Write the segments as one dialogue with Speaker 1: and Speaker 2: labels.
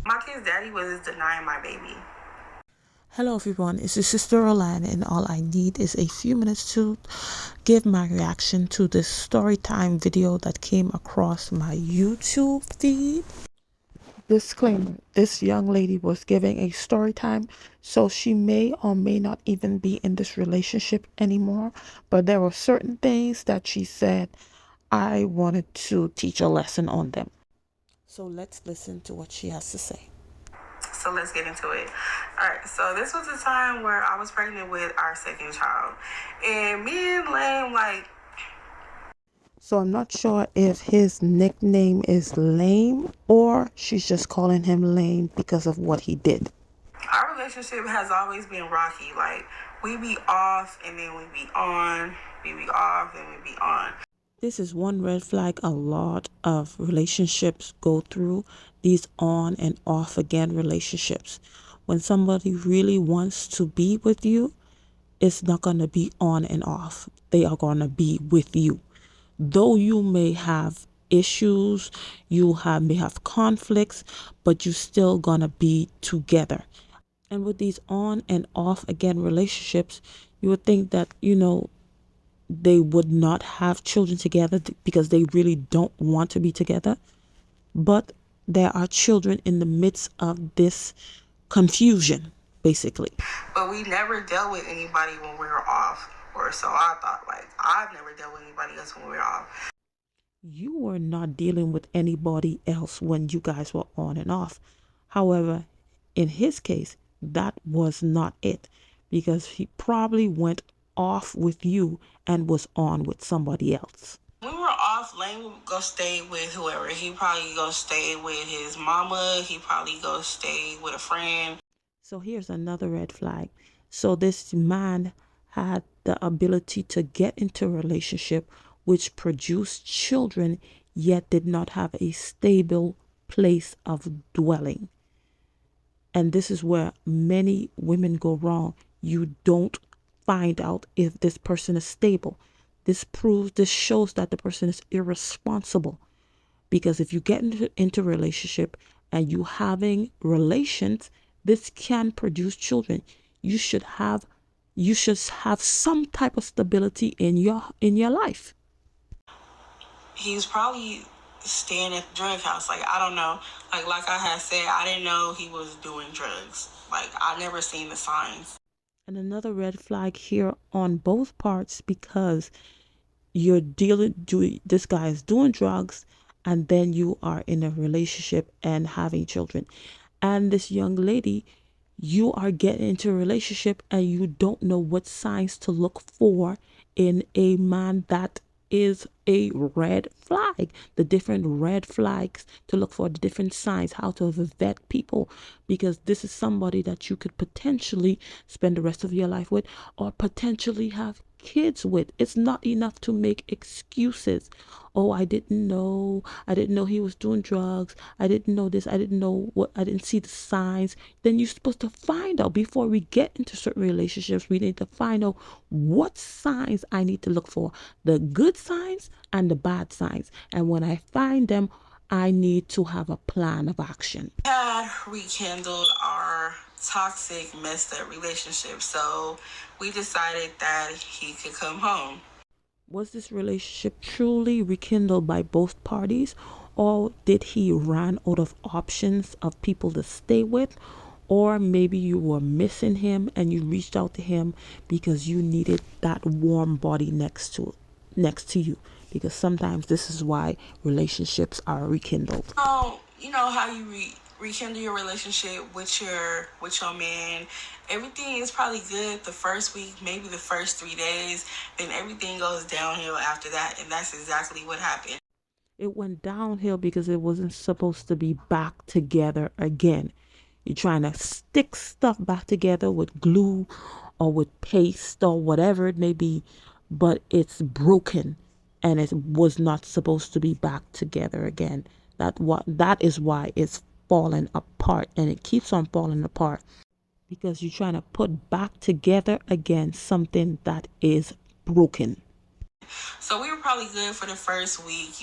Speaker 1: My kid's daddy was denying my baby.
Speaker 2: Hello everyone, it's your sister Roland, and all I need is a few minutes to give my reaction to this story time video that came across my YouTube feed. Disclaimer, this young lady was giving a story time, so she may or may not even be in this relationship anymore, but there were certain things that she said I wanted to teach a lesson on them. So let's listen to what she has to say.
Speaker 1: So let's get into it. All right. So this was a time where I was pregnant with our second child, and me and Lane
Speaker 2: So I'm not sure if his nickname is Lame or she's just calling him Lame because of what he did.
Speaker 1: our relationship has always been rocky. Like we be off and then we be on. We be off and we be on.
Speaker 2: This is one red flag a lot of relationships go through, these on and off again relationships. When somebody really wants to be with you, it's not going to be on and off. They are going to be with you. Though you may have issues, may have conflicts, but you still going to be together. And with these on and off again relationships, you would think that, they would not have children together because they really don't want to be together. But there are children in the midst of this confusion, basically.
Speaker 1: But we never dealt with anybody when we were off, or so I thought. Like I've never dealt with anybody else when we were off.
Speaker 2: You were not dealing with anybody else when you guys were on and off. However, in his case, that was not it, because he probably went off with you and was on with somebody else.
Speaker 1: When we were off, Lane would go stay with whoever. He probably go stay with his mama. He probably go stay with a friend.
Speaker 2: So here's another red flag. So this man had the ability to get into a relationship which produced children, yet did not have a stable place of dwelling. And this is where many women go wrong. You don't find out if this person is stable. This shows that the person is irresponsible. Because if you get into a relationship and you having relations, this can produce children. You should have some type of stability in your life.
Speaker 1: He was probably staying at the drug house. Like I don't know. Like I had said, I didn't know he was doing drugs. Like I never seen the signs.
Speaker 2: And another red flag here on both parts, because this guy is doing drugs, and then you are in a relationship and having children. And this young lady, you are getting into a relationship and you don't know what signs to look for in a man. That is a red flag. The different red flags to look for, the different signs, how to vet people, because this is somebody that you could potentially spend the rest of your life with, or potentially have kids with. It's not enough to make excuses. Oh, I didn't know he was doing drugs. I didn't know this. I didn't know what. I didn't see the signs. Then you're supposed to find out. Before we get into certain relationships, we need to find out what signs I need to look for, the good signs and the bad signs. And when I find them, I need to have a plan of action.
Speaker 1: We had rekindled our toxic, messed up relationship, so we decided that he could come home.
Speaker 2: Was this relationship truly rekindled by both parties, or did he run out of options of people to stay with? Or maybe you were missing him and you reached out to him because you needed that warm body next to you, because sometimes this is why relationships are rekindled.
Speaker 1: You know how you rekindle your relationship with your man. Everything is probably good the first week, maybe the first 3 days. Then everything goes downhill after that, and that's exactly what happened.
Speaker 2: It went downhill because it wasn't supposed to be back together again. You're trying to stick stuff back together with glue or with paste or whatever it may be, but it's broken and it was not supposed to be back together again. That is why it's falling apart, and it keeps on falling apart because you're trying to put back together again something that is broken.
Speaker 1: So we were probably good for the first week.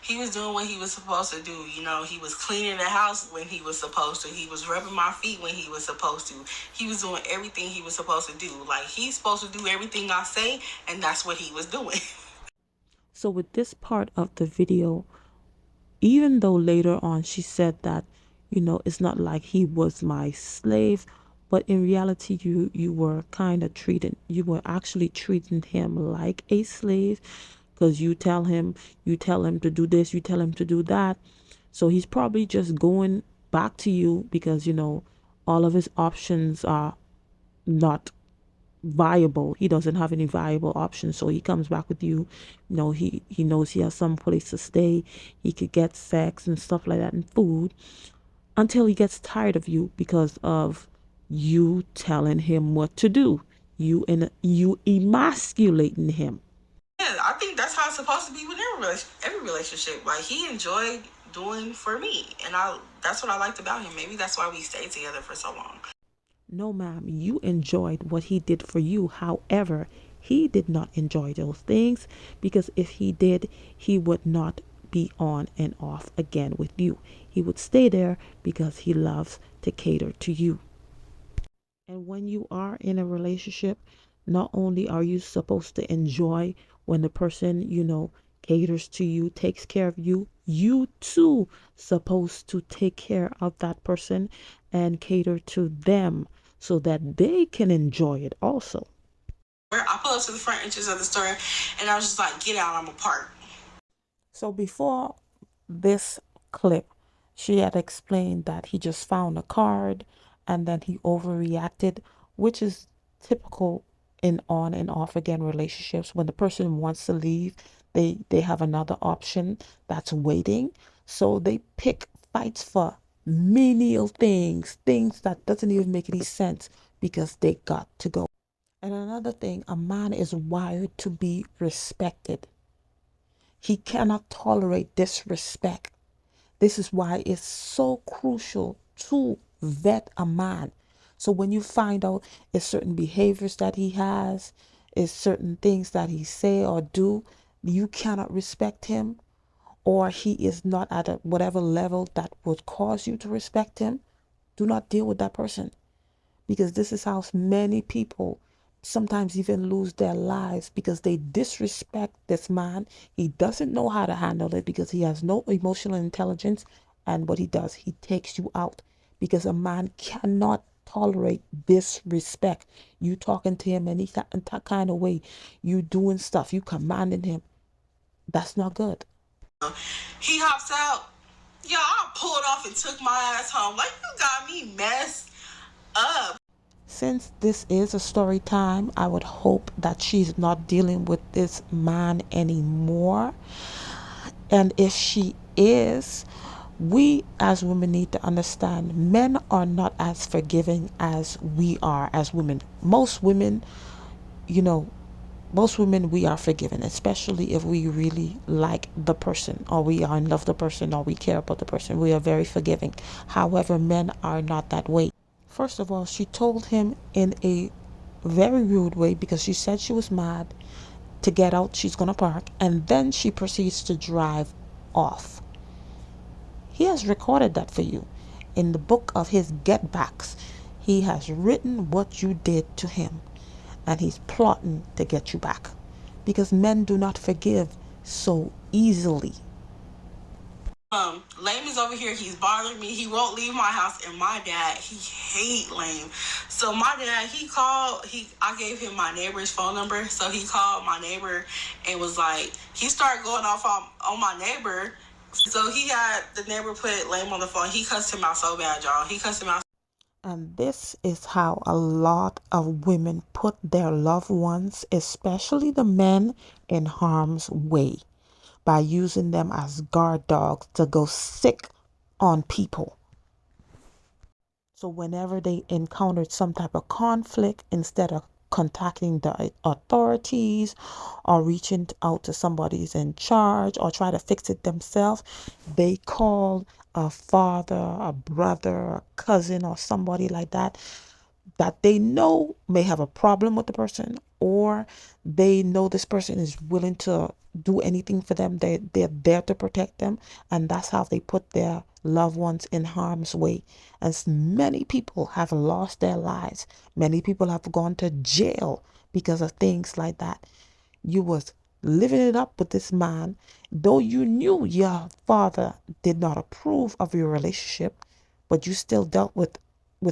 Speaker 1: He was doing what he was supposed to do. He was cleaning the house when he was supposed to. He was rubbing my feet when he was supposed to. He was doing everything he was supposed to do. Like, he's supposed to do everything I say, and that's what he was doing.
Speaker 2: So with this part of the video, even though later on she said that, it's not like he was my slave, but in reality you were kind of treating you were actually treating him like a slave, because you tell him to do this, you tell him to do that. So he's probably just going back to you because all of his options are not viable. He doesn't have any viable options, so he comes back with you. He knows he has some place to stay. He could get sex and stuff like that and food until he gets tired of you because of you telling him what to do. You emasculating him.
Speaker 1: Yeah, I think that's how it's supposed to be with every relationship. Like, he enjoyed doing for me, and that's what I liked about him. Maybe that's why we stayed together for so long.
Speaker 2: No, ma'am, you enjoyed what he did for you. However, he did not enjoy those things, because if he did, he would not be on and off again with you. He would stay there because he loves to cater to you. And when you are in a relationship, not only are you supposed to enjoy when the person, caters to you, takes care of you, you too supposed to take care of that person and cater to them so that they can enjoy it also.
Speaker 1: Where I pull up to the front entrance of the store, and I was just like, "Get out! I'm a park."
Speaker 2: So before this clip, she had explained that he just found a card and then he overreacted, which is typical in on and off again relationships. When the person wants to leave, they have another option that's waiting. So they pick fights for menial things that doesn't even make any sense because they got to go. And another thing, a man is wired to be respected. He cannot tolerate disrespect. This is why it's so crucial to vet a man. So when you find out it's certain behaviors that he has, is certain things that he say or do, you cannot respect him, or he is not at a whatever level that would cause you to respect him, do not deal with that person, because this is how many people sometimes even lose their lives because they disrespect this man. He doesn't know how to handle it because he has no emotional intelligence. And what he does, he takes you out, because a man cannot tolerate disrespect. You talking to him any kind of way, you doing stuff, you commanding him. That's not good.
Speaker 1: He hops out. Yo, I pulled off and took my ass home. Like, you got me messed up.
Speaker 2: Since this is a story time, I would hope that she's not dealing with this man anymore. And if she is, we as women need to understand men are not as forgiving as we are as women. You know, most women, we are forgiven, especially if we really like the person, or we are in love with the person, or we care about the person. We are very forgiving. However, men are not that way. First of all, she told him in a very rude way, because she said she was mad, to get out, she's going to park, and then she proceeds to drive off. He has recorded that for you. In the book of his get backs, he has written what you did to him, and he's plotting to get you back, because men do not forgive so easily.
Speaker 1: Lame is over here. He's bothering me. He won't leave my house. And my dad, he hate Lame. So my dad, he called. I gave him my neighbor's phone number. So he called my neighbor and was like, he started going off on my neighbor. So he had the neighbor put Lame on the phone. He cussed him out so bad, y'all. He cussed him out.
Speaker 2: And this is how a lot of women put their loved ones, especially the men, in harm's way, by using them as guard dogs to go sick on people. So whenever they encountered some type of conflict, instead of contacting the authorities or reaching out to somebody who's in charge or try to fix it themselves, they call a father, a brother, a cousin, or somebody like that that they know may have a problem with the person, or they know this person is willing to do anything for them. They're there to protect them, and that's how they put their loved ones in harm's way. As many people have lost their lives, many people have gone to jail because of things like that. You was living it up with this man, though you knew your father did not approve of your relationship, but you still dealt with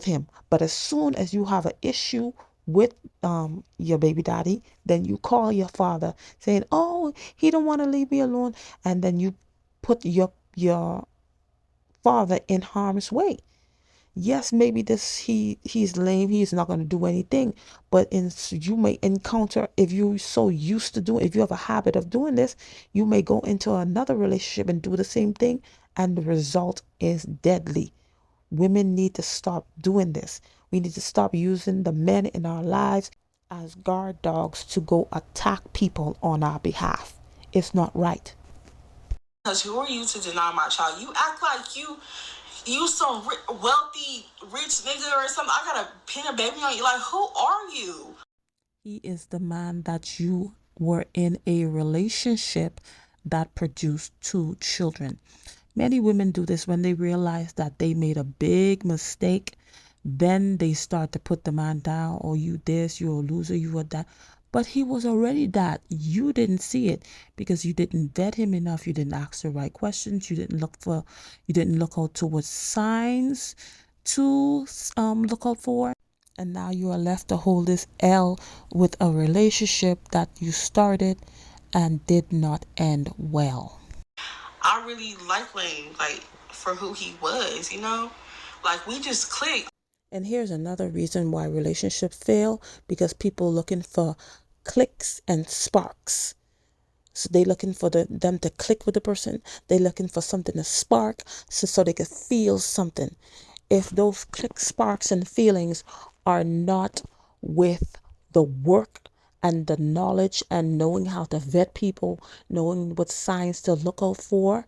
Speaker 2: him. But as soon as you have an issue with your baby daddy, then you call your father saying, "Oh, he don't want to leave me alone," and then you put your father in harm's way. Yes, maybe he's lame, he's not going to do anything, but you may encounter, if you're so used to doing, if you have a habit of doing this, you may go into another relationship and do the same thing, and the result is deadly. Women need to stop doing this. We need to stop using the men in our lives as guard dogs to go attack people on our behalf. It's not right.
Speaker 1: Because who are you to deny my child? You act like you some wealthy rich nigga or something. I gotta pin a baby on you. Like, who are you?
Speaker 2: He is the man that you were in a relationship that produced two children. Many women do this when they realize that they made a big mistake. Then they start to put the man down. Oh, you this, you're a loser, you are that. But he was already that. You didn't see it because you didn't vet him enough. You didn't ask the right questions. You didn't look out towards signs to look out for. And now you are left to hold this L with a relationship that you started and did not end well.
Speaker 1: I really like Lane, like, for who he was, you know? Like, we just clicked.
Speaker 2: And here's another reason why relationships fail, because people looking for clicks and sparks. So they looking for them to click with the person. They looking for something to spark, so they can feel something. If those click, sparks, and feelings are not with the work and the knowledge and knowing how to vet people, knowing what signs to look out for,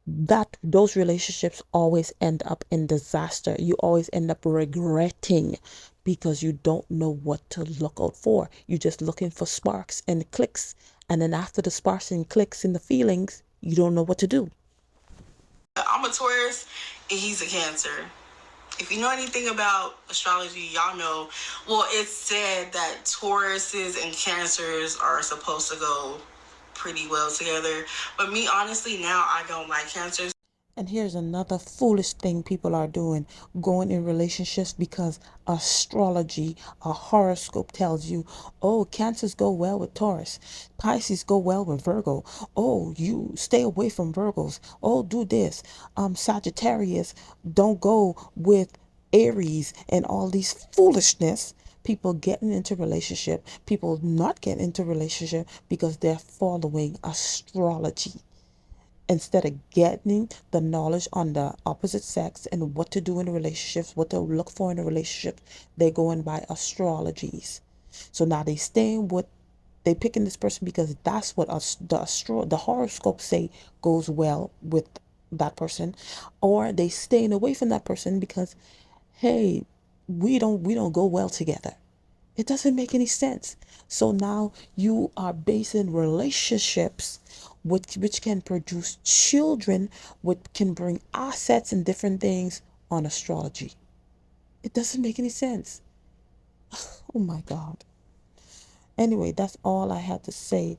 Speaker 2: that those relationships always end up in disaster. You always end up regretting because you don't know what to look out for. You're just looking for sparks and clicks, and then after the sparks and clicks and the feelings, you don't know what to do.
Speaker 1: I'm a Taurus and he's a Cancer. If you know anything about astrology, y'all know, well, it's said that Tauruses and Cancers are supposed to go pretty well together. But me, honestly, now I don't like Cancers.
Speaker 2: And here's another foolish thing people are doing, going in relationships because astrology, a horoscope tells you, oh, Cancers go well with Taurus, Pisces go well with Virgo. Oh, you stay away from Virgos. Oh, do this. Sagittarius don't go with Aries, and all these foolishness. People getting into relationship, people not getting into relationship because they're following astrology instead of getting the knowledge on the opposite sex and what to do in relationships, what to look for in a relationship. They're going by astrologies. So now they picking this person because that's what the horoscopes say goes well with that person, or they staying away from that person because, hey, we don't go well together. It doesn't make any sense. So now you are basing relationships which can produce children, which can bring assets and different things on astrology. It doesn't make any sense. Oh my God. Anyway, that's all I had to say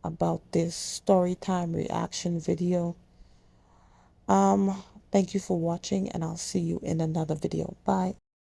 Speaker 2: about this story time reaction video. Thank you for watching, and I'll see you in another video. Bye.